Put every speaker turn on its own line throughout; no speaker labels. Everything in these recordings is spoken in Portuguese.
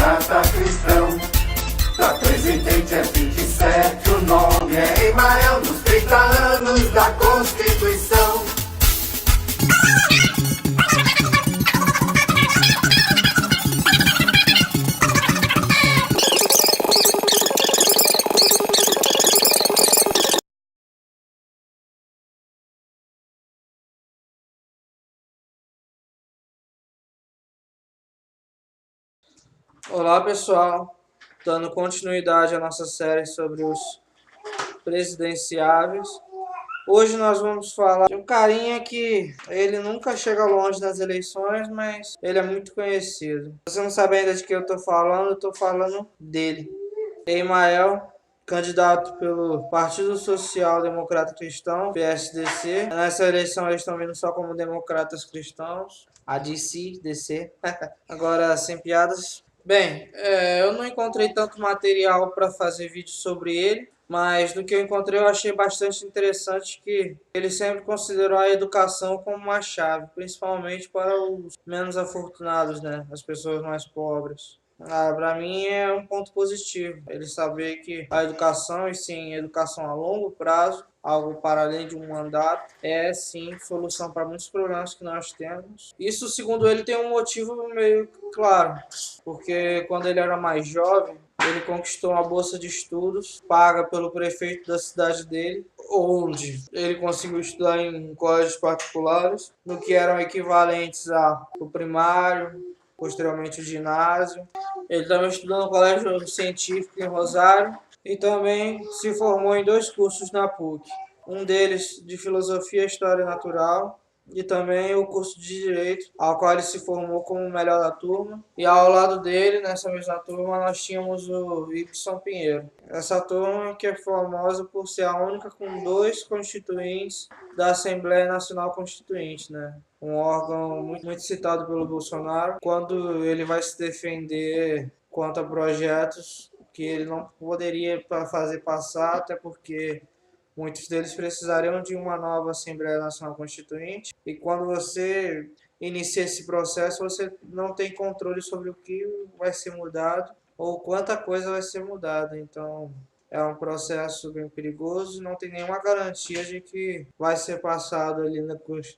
democrata cristão. Pra presidente é 27, o nome é Emael, nos 30 anos da Constituição.
Olá pessoal, dando continuidade à nossa série sobre os presidenciáveis. Hoje nós vamos falar de um carinha que ele nunca chega longe nas eleições, mas ele é muito conhecido. Se você não sabe ainda de quem eu estou falando dele. Emael, candidato pelo Partido Social Democrata Cristão, PSDC. Nessa eleição eles estão vindo só como democratas cristãos, ADC, DC. Agora, sem piadas. Bem, eu não encontrei tanto material para fazer vídeo sobre ele, mas do que eu encontrei eu achei bastante interessante que ele sempre considerou a educação como uma chave, principalmente para os menos afortunados, né? As pessoas mais pobres. Para mim é um ponto positivo, ele saber que a educação, e sim, educação a longo prazo, algo para além de um mandato, é sim solução para muitos problemas que nós temos. Isso, segundo ele, tem um motivo meio claro, porque quando ele era mais jovem, ele conquistou uma bolsa de estudos paga pelo prefeito da cidade dele, onde ele conseguiu estudar em colégios particulares, no que eram equivalentes ao primário, posteriormente o ginásio. Ele também estudou no Colégio Científico em Rosário e também se formou em 2 cursos na PUC. Um deles de Filosofia e História Natural e também o curso de Direito, ao qual ele se formou como o melhor da turma. E ao lado dele, nessa mesma turma, nós tínhamos o Ibson Pinheiro. Essa turma que é famosa por ser a única com 2 constituintes da Assembleia Nacional Constituinte, né? Um órgão muito citado pelo Bolsonaro, quando ele vai se defender quanto a projetos que ele não poderia fazer passar, até porque muitos deles precisariam de uma nova Assembleia Nacional Constituinte. E quando você inicia esse processo, você não tem controle sobre o que vai ser mudado ou quanta coisa vai ser mudada. Então, é um processo bem perigoso e não tem nenhuma garantia de que vai ser passado ali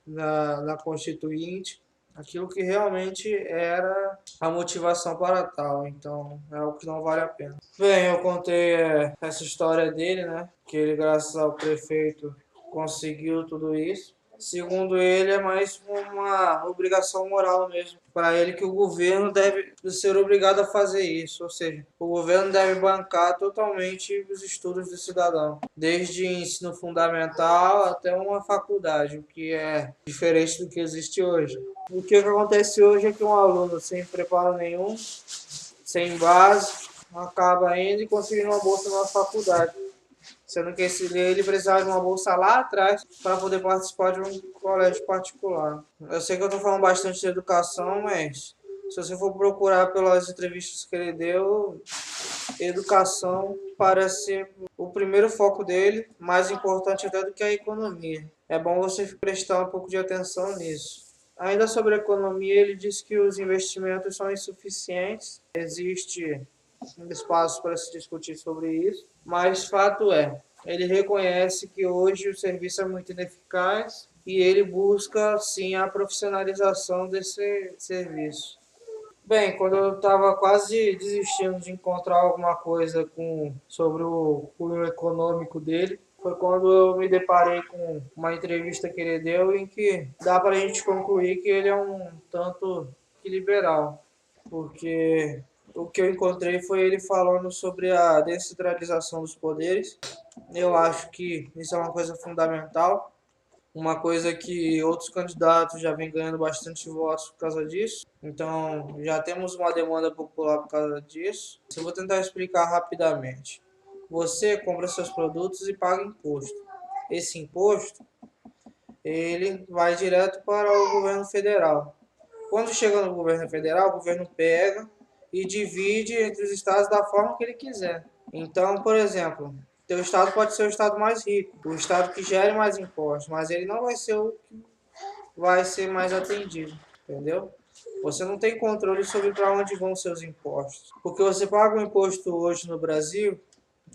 na Constituinte aquilo que realmente era a motivação para tal. Então, é algo que não vale a pena. Bem, eu contei essa história dele, né? Que ele, graças ao prefeito, conseguiu tudo isso. Segundo ele, é mais uma obrigação moral mesmo para ele, que o governo deve ser obrigado a fazer isso. Ou seja, o governo deve bancar totalmente os estudos do cidadão, desde ensino fundamental até uma faculdade, o que é diferente do que existe hoje. O que acontece hoje é que um aluno sem preparo nenhum, sem base, acaba indo e conseguindo uma bolsa na faculdade, sendo que ele precisava de uma bolsa lá atrás para poder participar de um colégio particular. Eu sei que eu estou falando bastante de educação, mas se você for procurar pelas entrevistas que ele deu, educação parece ser o primeiro foco dele, mais importante até do que a economia. É bom você prestar um pouco de atenção nisso. Ainda sobre a economia, ele disse que os investimentos são insuficientes, existe um espaço para se discutir sobre isso, mas fato é, ele reconhece que hoje o serviço é muito ineficaz e ele busca sim a profissionalização desse serviço. Bem, quando eu estava quase desistindo de encontrar alguma coisa sobre o cunho econômico dele, foi quando eu me deparei com uma entrevista que ele deu em que dá para a gente concluir que ele é um tanto que liberal, porque o que eu encontrei foi ele falando sobre a descentralização dos poderes. Eu acho que isso é uma coisa fundamental, uma coisa que outros candidatos já vêm ganhando bastante votos por causa disso. Então, já temos uma demanda popular por causa disso. Eu vou tentar explicar rapidamente. Você compra seus produtos e paga imposto. Esse imposto, ele vai direto para o governo federal. Quando chega no governo federal, o governo pega e divide entre os estados da forma que ele quiser. Então, por exemplo, teu estado pode ser o estado mais rico, o estado que gere mais impostos, mas ele não vai ser o que vai ser mais atendido, entendeu? Você não tem controle sobre para onde vão seus impostos. Porque você paga um imposto hoje no Brasil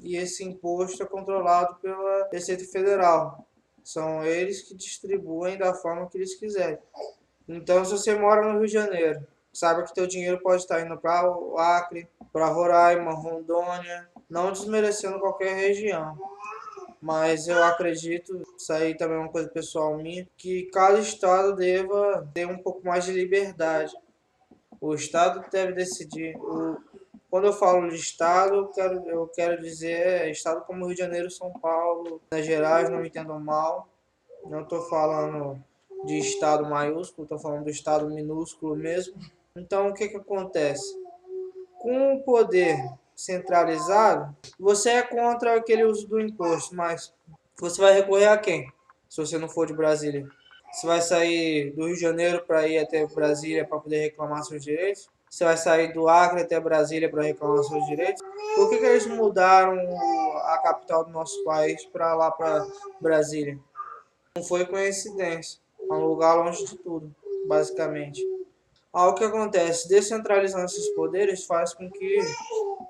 e esse imposto é controlado pela Receita Federal. São eles que distribuem da forma que eles quiserem. Então, se você mora no Rio de Janeiro, saiba que teu dinheiro pode estar indo para o Acre, para Roraima, Rondônia, não desmerecendo qualquer região. Mas eu acredito, isso aí também é uma coisa pessoal minha, que cada estado deva ter um pouco mais de liberdade. O estado deve decidir. Quando eu falo de estado, eu quero dizer estado como Rio de Janeiro, São Paulo, Minas Gerais, não me entendam mal. Não estou falando de estado maiúsculo, estou falando do estado minúsculo mesmo. Então, o que acontece? Com o poder centralizado, você é contra aquele uso do imposto, mas você vai recorrer a quem? Se você não for de Brasília. Você vai sair do Rio de Janeiro para ir até Brasília para poder reclamar seus direitos? Você vai sair do Acre até Brasília para reclamar seus direitos? Por que eles mudaram a capital do nosso país para lá, para Brasília? Não foi coincidência. É um lugar longe de tudo, basicamente. O que acontece? Descentralizando esses poderes faz com que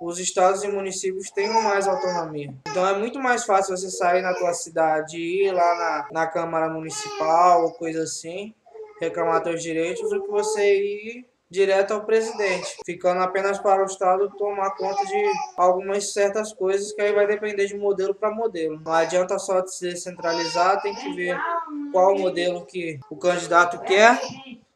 os estados e municípios tenham mais autonomia. Então é muito mais fácil você sair na tua cidade e ir lá na Câmara Municipal ou coisa assim, reclamar seus direitos, do que você ir direto ao presidente, ficando apenas para o estado tomar conta de algumas certas coisas que aí vai depender de modelo para modelo. Não adianta só se descentralizar, tem que ver qual modelo que o candidato quer.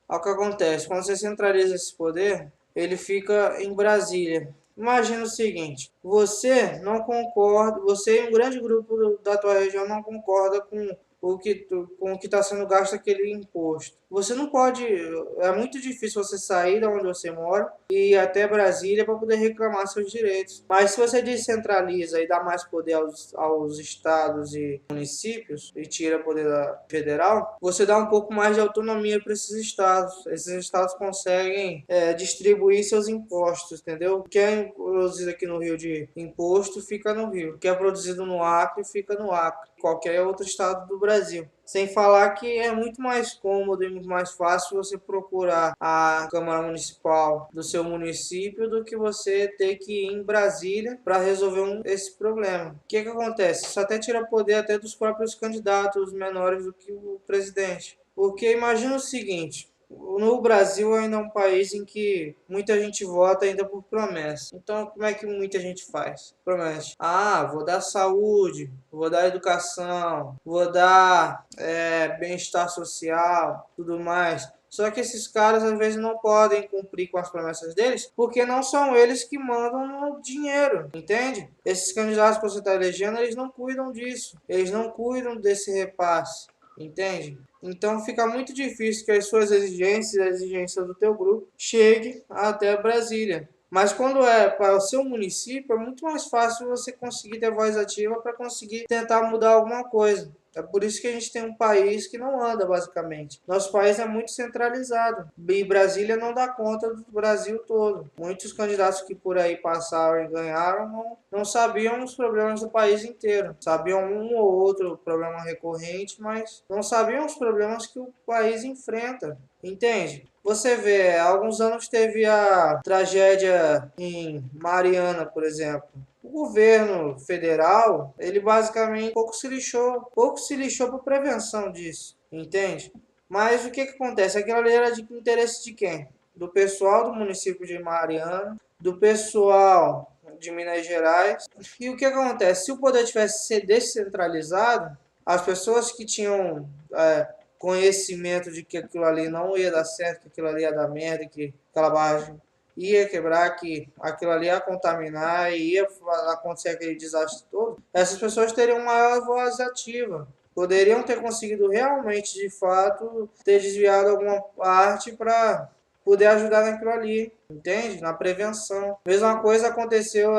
O que acontece? Quando você centraliza esse poder, ele fica em Brasília. Imagina o seguinte, você não concorda, você e um grande grupo da tua região não concorda com o que está sendo gasto aquele imposto. Você não pode, é muito difícil você sair de onde você mora e ir até Brasília para poder reclamar seus direitos. Mas se você descentraliza e dá mais poder aos estados e municípios e tira poder da federal, você dá um pouco mais de autonomia para esses estados. Esses estados conseguem distribuir seus impostos, entendeu? O que é produzido aqui no Rio de imposto fica no Rio. O que é produzido no Acre fica no Acre. Qualquer outro estado do Brasil. Sem falar que é muito mais cômodo e muito mais fácil você procurar a Câmara Municipal do seu município do que você ter que ir em Brasília para resolver esse problema. O que acontece? Isso até tira poder até dos próprios candidatos menores do que o presidente. Porque imagina o seguinte, no Brasil ainda é um país em que muita gente vota ainda por promessa. Então, como é que muita gente faz? Promete. Vou dar saúde, vou dar educação, vou dar bem-estar social, tudo mais. Só que esses caras às vezes não podem cumprir com as promessas deles, porque não são eles que mandam o dinheiro, entende? Esses candidatos que você está elegendo, eles não cuidam disso. Eles não cuidam desse repasse. Entende? Então fica muito difícil que as suas exigências, as exigências do teu grupo, cheguem até Brasília. Mas quando é para o seu município, é muito mais fácil você conseguir ter voz ativa para conseguir tentar mudar alguma coisa. É por isso que a gente tem um país que não anda, basicamente. Nosso país é muito centralizado. E Brasília não dá conta do Brasil todo. Muitos candidatos que por aí passaram e ganharam não sabiam os problemas do país inteiro. Sabiam um ou outro problema recorrente, mas não sabiam os problemas que o país enfrenta. Entende? Você vê, há alguns anos teve a tragédia em Mariana, por exemplo. O governo federal, ele basicamente pouco se lixou para prevenção disso, entende? Mas o que acontece? Aquilo ali era de interesse de quem? Do pessoal do município de Mariana, do pessoal de Minas Gerais. E o que acontece? Se o poder tivesse sido descentralizado, as pessoas que tinham conhecimento de que aquilo ali não ia dar certo, que aquilo ali ia dar merda, que aquela barragem ia quebrar, que aquilo ali ia contaminar e ia acontecer aquele desastre todo, essas pessoas teriam maior voz ativa. Poderiam ter conseguido realmente, de fato, ter desviado alguma parte para poder ajudar naquilo ali, entende? Na prevenção. Mesma coisa aconteceu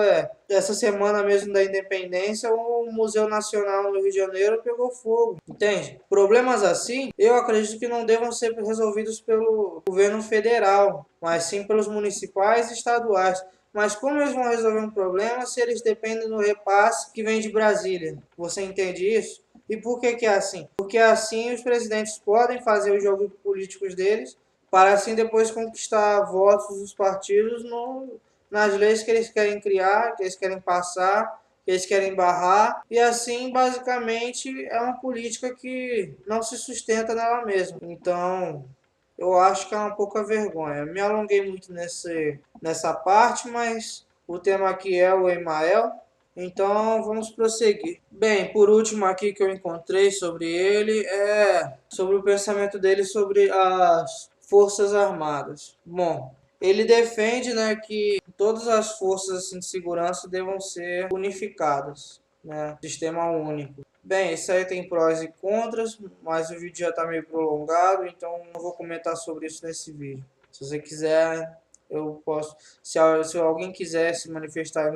essa semana mesmo da independência, o Museu Nacional no Rio de Janeiro pegou fogo, entende? Problemas assim, eu acredito que não devam ser resolvidos pelo governo federal, mas sim pelos municipais e estaduais. Mas como eles vão resolver um problema se eles dependem do repasse que vem de Brasília? Você entende isso? E por que é assim? Porque assim os presidentes podem fazer os jogos políticos deles, para assim depois conquistar votos dos partidos nas leis que eles querem criar, que eles querem passar, que eles querem barrar, e assim basicamente é uma política que não se sustenta nela mesma. Então eu acho que é uma pouca vergonha. Me alonguei muito nessa parte, mas o tema aqui é o Emael, então vamos prosseguir. Bem, por último aqui que eu encontrei sobre ele é sobre o pensamento dele sobre as Forças Armadas. Bom, ele defende, né, que todas as forças assim, de segurança devam ser unificadas, né, sistema único. Bem, isso aí tem prós e contras, mas o vídeo já está meio prolongado, então não vou comentar sobre isso nesse vídeo. Se você quiser, eu posso. Se alguém quiser se manifestar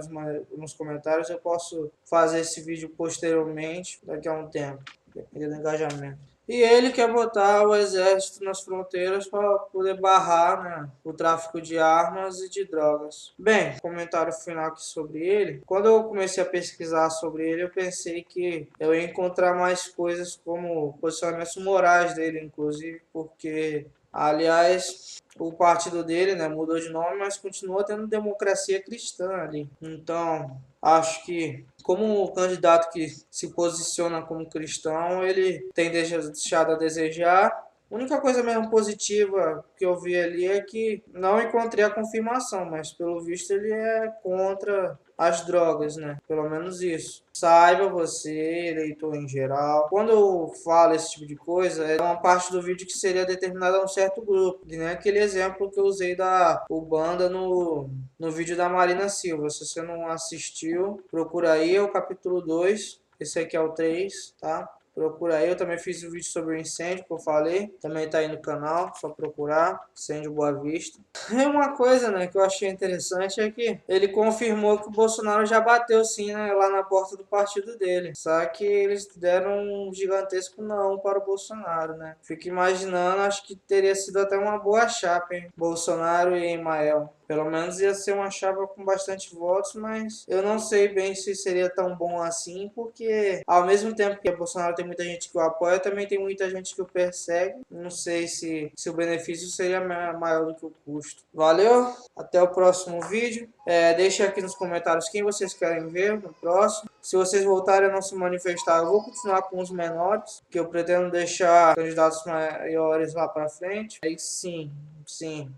nos comentários, eu posso fazer esse vídeo posteriormente, daqui a um tempo, dependendo do engajamento. E ele quer botar o exército nas fronteiras para poder barrar, né, o tráfico de armas e de drogas. Bem, comentário final aqui sobre ele. Quando eu comecei a pesquisar sobre ele, eu pensei que eu ia encontrar mais coisas como posicionamentos morais dele, inclusive, porque, aliás, o partido dele, né, mudou de nome, mas continua tendo democracia cristã ali. Então, acho que como o candidato que se posiciona como cristão, ele tem deixado a desejar. A única coisa mesmo positiva que eu vi ali é que não encontrei a confirmação, mas pelo visto ele é contra as drogas, né? Pelo menos isso. Saiba você, eleitor em geral, quando eu falo esse tipo de coisa, é uma parte do vídeo que seria determinada a um certo grupo. E nem aquele exemplo que eu usei da Ubanda no vídeo da Marina Silva. Se você não assistiu, procura aí, é o capítulo 2. Esse aqui é o 3, tá? Procura aí, eu também fiz um vídeo sobre o incêndio que eu falei, também tá aí no canal, só procurar, incêndio Boa Vista. E uma coisa, né, que eu achei interessante é que ele confirmou que o Bolsonaro já bateu sim, né, lá na porta do partido dele. Só que eles deram um gigantesco não para o Bolsonaro, né. Fico imaginando, acho que teria sido até uma boa chapa, hein, Bolsonaro e Emael. Pelo menos ia ser uma chapa com bastante votos, mas eu não sei bem se seria tão bom assim, porque ao mesmo tempo que o Bolsonaro tem muita gente que o apoia, também tem muita gente que o persegue. Não sei se o benefício seria maior do que o custo. Valeu, até o próximo vídeo. Deixa aqui nos comentários quem vocês querem ver no próximo. Se vocês voltarem a não se manifestar, eu vou continuar com os menores, que eu pretendo deixar candidatos maiores lá pra frente. Aí sim,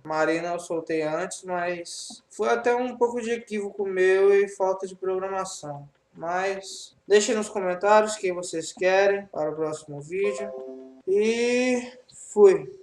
Marina eu soltei antes, mas foi até um pouco de equívoco meu e falta de programação. Mas deixem nos comentários quem vocês querem para o próximo vídeo. E fui!